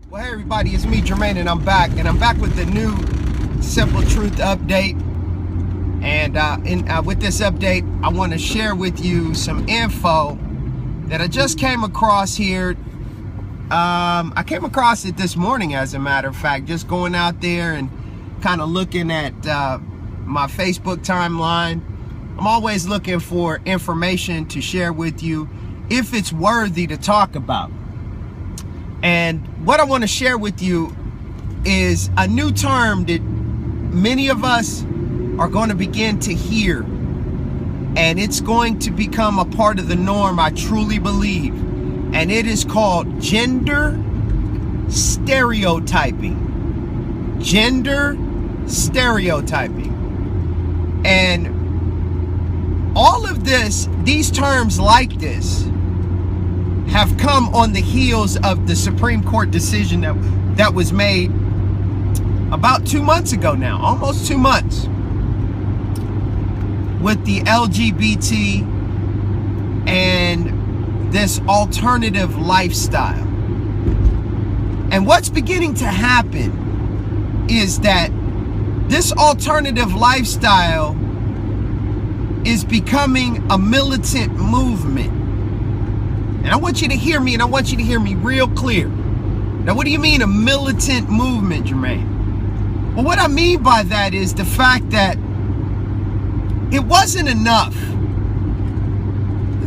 Well, hey everybody, it's me, Jermaine, and I'm back with the new Simple Truth update. And with this update, I want to share with you some info that I just came across here. I came across it this morning, as a matter of fact, just going out there and kind of looking at my Facebook timeline. I'm always looking for information to share with you if it's worthy to talk about. And what I want to share with you is a new term that many of us are going to begin to hear. And it's going to become a part of the norm, I truly believe. And it is called gender stereotyping. Gender stereotyping. And all of this, these terms like this, have come on the heels of the Supreme Court decision that was made about 2 months ago now, almost 2 months, with the LGBT and this alternative lifestyle. And what's beginning to happen is that this alternative lifestyle is becoming a militant movement. And I want you to hear me, and I want you to hear me real clear. Now, what do you mean a militant movement, Jermaine? Well, what I mean by that is the fact that it wasn't enough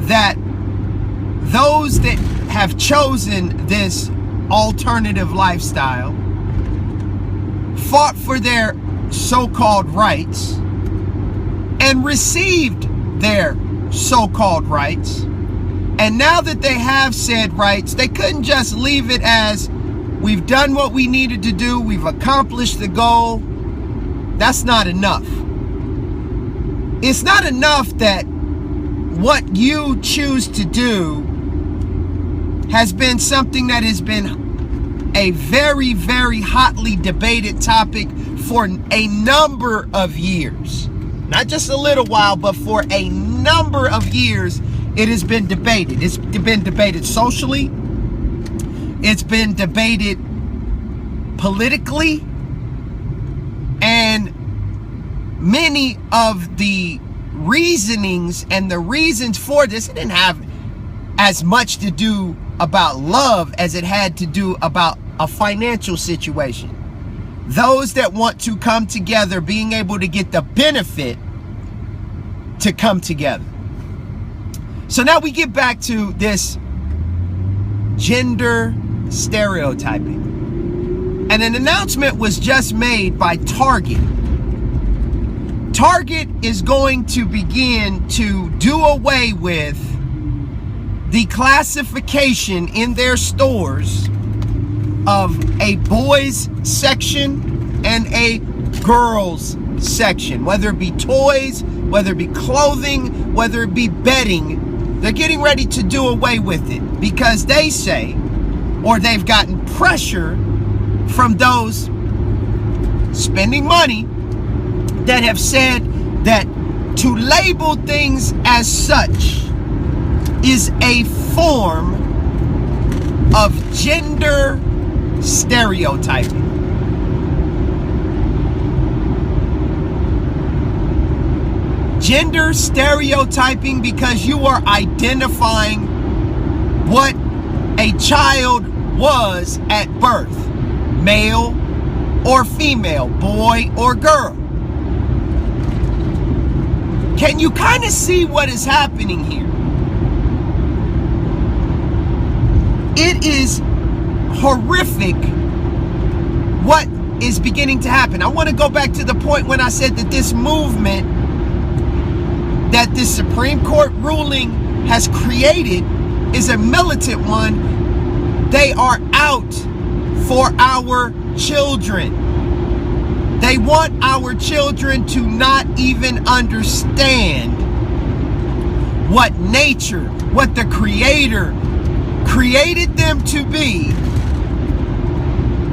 that those that have chosen this alternative lifestyle fought for their so-called rights and received their so-called rights. And now that they have said rights, they couldn't just leave it as we've done what we needed to do, we've accomplished the goal. That's not enough. It's not enough that what you choose to do has been something that has been a very, very hotly debated topic for a number of years. Not just a little while, but for a number of years. It has been debated. It's been debated socially. It's been debated politically. And many of the reasonings and the reasons for this, it didn't have as much to do about love as it had to do about a financial situation. Those that want to come together being able to get the benefit to come together. So now we get back to this gender stereotyping. And an announcement was just made by Target. Target is going to begin to do away with the classification in their stores of a boys section and a girls section, whether it be toys, whether it be clothing, whether it be bedding. They're getting ready to do away with it because they say, or they've gotten pressure from those spending money that have said that to label things as such is a form of gender stereotyping. Gender stereotyping because you are identifying what a child was at birth, male or female, boy or girl. Can you kind of see what is happening here? It is horrific what is beginning to happen. I want to go back to the point when I said that this movement, that this Supreme Court ruling has created, is a militant one. They are out for our children. They want our children to not even understand what nature, what the Creator created them to be.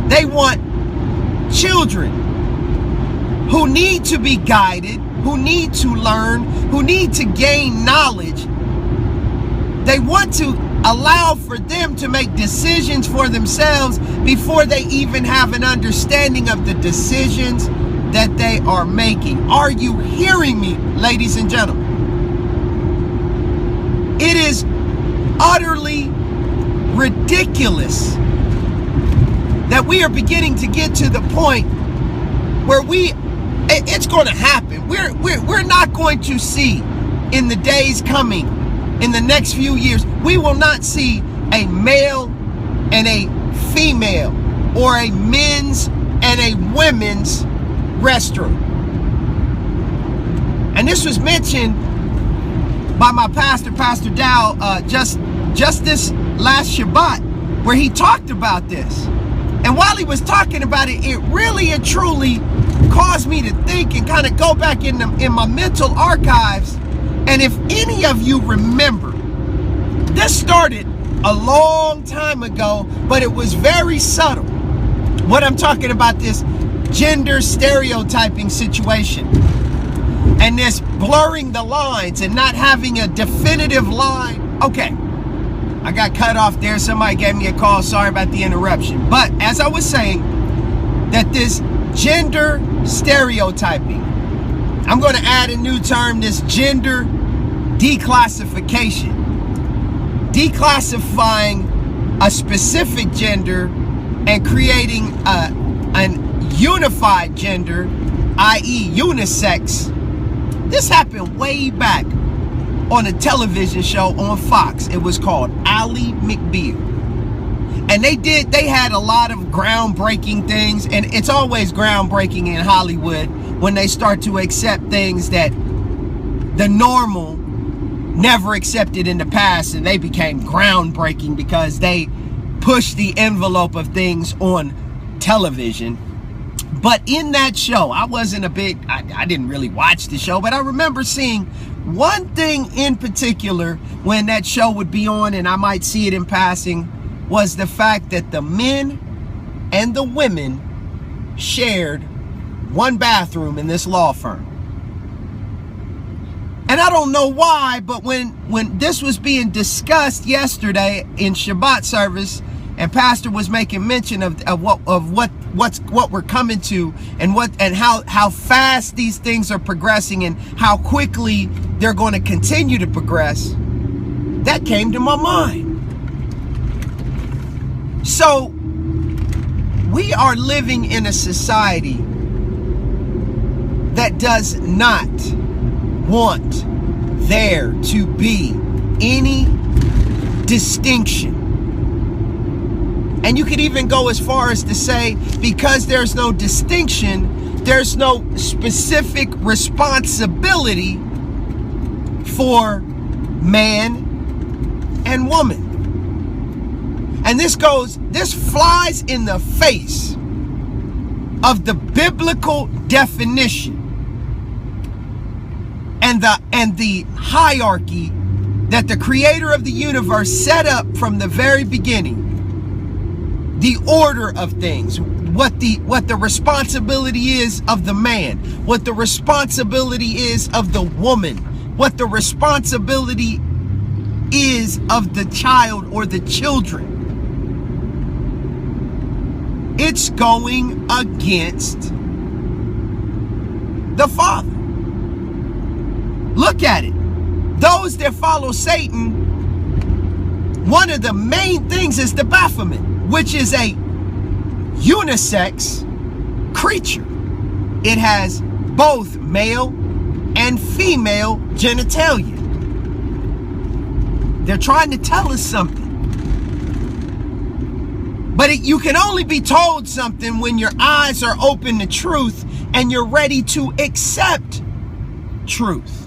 They want children who need to be guided, who need to learn, who need to gain knowledge. They want to allow for them to make decisions for themselves before they even have an understanding of the decisions that they are making. Are you hearing me, ladies and gentlemen? It is utterly ridiculous that we are beginning to get to the point where it's going to happen. We're not going to see in the days coming, in the next few years, we will not see a male and a female or a men's and a women's restroom. And this was mentioned by my pastor, Pastor Dow, just this last Shabbat, where he talked about this. And while he was talking about it, it really and truly caused me to think and kind of go back in my mental archives. And if any of you remember, this started a long time ago, but it was very subtle. What I'm talking about, this gender stereotyping situation and this blurring the lines and not having a definitive line. Okay, I got cut off there. Somebody gave me a call. Sorry about the interruption. But as I was saying, that this gender stereotyping, I'm going to add a new term, this gender declassification. Declassifying a specific gender and creating an unified gender, i.e. unisex. This happened way back on a television show on Fox. It was called Ally McBeal. And they had a lot of groundbreaking things, and it's always groundbreaking in Hollywood when they start to accept things that the normal never accepted in the past, and they became groundbreaking because they pushed the envelope of things on television. But in that show, I didn't really watch the show, but I remember seeing one thing in particular when that show would be on, and I might see it in passing, was the fact that the men and the women shared one bathroom in this law firm. And I don't know why, but when this was being discussed yesterday in Shabbat service, and Pastor was making mention of what we're coming to, and how fast these things are progressing and how quickly they're going to continue to progress, that came to my mind. So we are living in a society that does not want there to be any distinction. And you could even go as far as to say, because there's no distinction, there's no specific responsibility for man and woman. And this flies in the face of the biblical definition and the hierarchy that the creator of the universe set up from the very beginning. The order of things, what the responsibility is of the man, what the responsibility is of the woman, what the responsibility is of the child or the children. It's going against the Father. Look at it. Those that follow Satan, one of the main things is the Baphomet, which is a unisex creature. It has both male and female genitalia. They're trying to tell us something. But you can only be told something when your eyes are open to truth and you're ready to accept truth.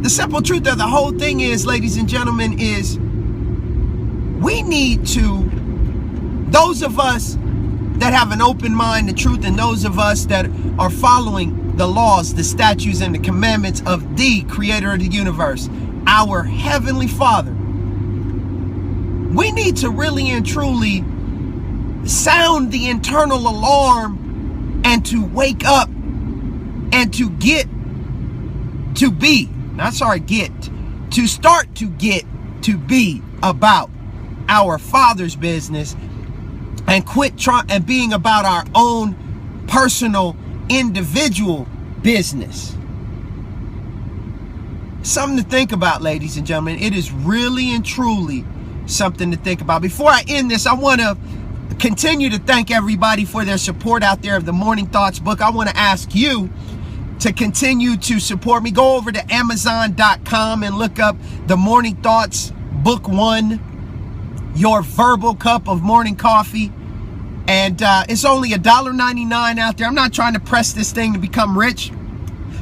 The simple truth of the whole thing is, ladies and gentlemen, is we need to, those of us that have an open mind to truth, and those of us that are following the laws, the statutes, and the commandments of the creator of the universe, our Heavenly Father, we need to really and truly sound the internal alarm and to wake up and to to start to get to be about our Father's business and quit trying and being about our own personal individual business. Something to think about, ladies and gentlemen. It is really and truly something to think about. Before I end this, I want to continue to thank everybody for their support out there of the Morning Thoughts book. I want to ask you to continue to support me. Go over to Amazon.com and look up the Morning Thoughts Book 1, Your Verbal Cup of Morning Coffee. And it's only $1.99 out there. I'm not trying to press this thing to become rich,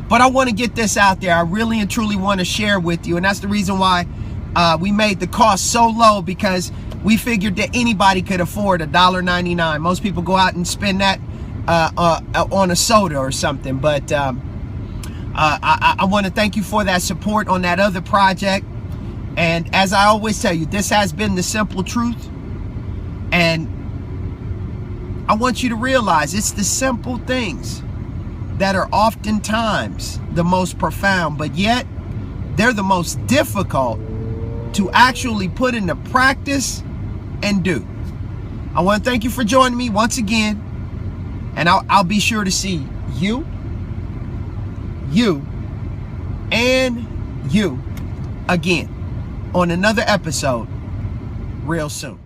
but I want to get this out there. I really and truly want to share with you. And that's the reason why we made the cost so low, because we figured that anybody could afford $1.99. Most people go out and spend that on a soda or something. But I want to thank you for that support on that other project. And as I always tell you, this has been the simple truth. And I want you to realize it's the simple things that are oftentimes the most profound, but yet they're the most difficult to actually put into practice and do. I want to thank you for joining me once again, and I'll be sure to see you, and you again on another episode real soon.